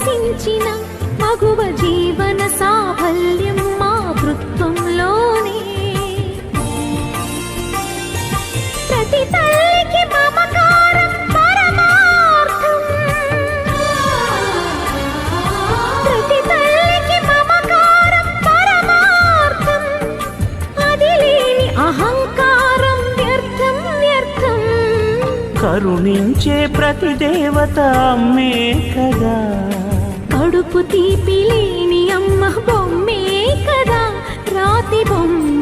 వికసించిన మగువ జీవన సాఫల్యం మాతృత్వంలోనే. ప్రతి తల్లికి మమకారం పరమార్థం, ప్రతి తల్లికి మమకారం పరమార్థం, అది లేని అహంకారం వ్యర్థం వ్యర్థం. కరుణించే ప్రతి దేవత అమ్మే కదా, కడుపు తీపి లేని అమ్మ బొమ్మే కదా, రాతి బొమ్మ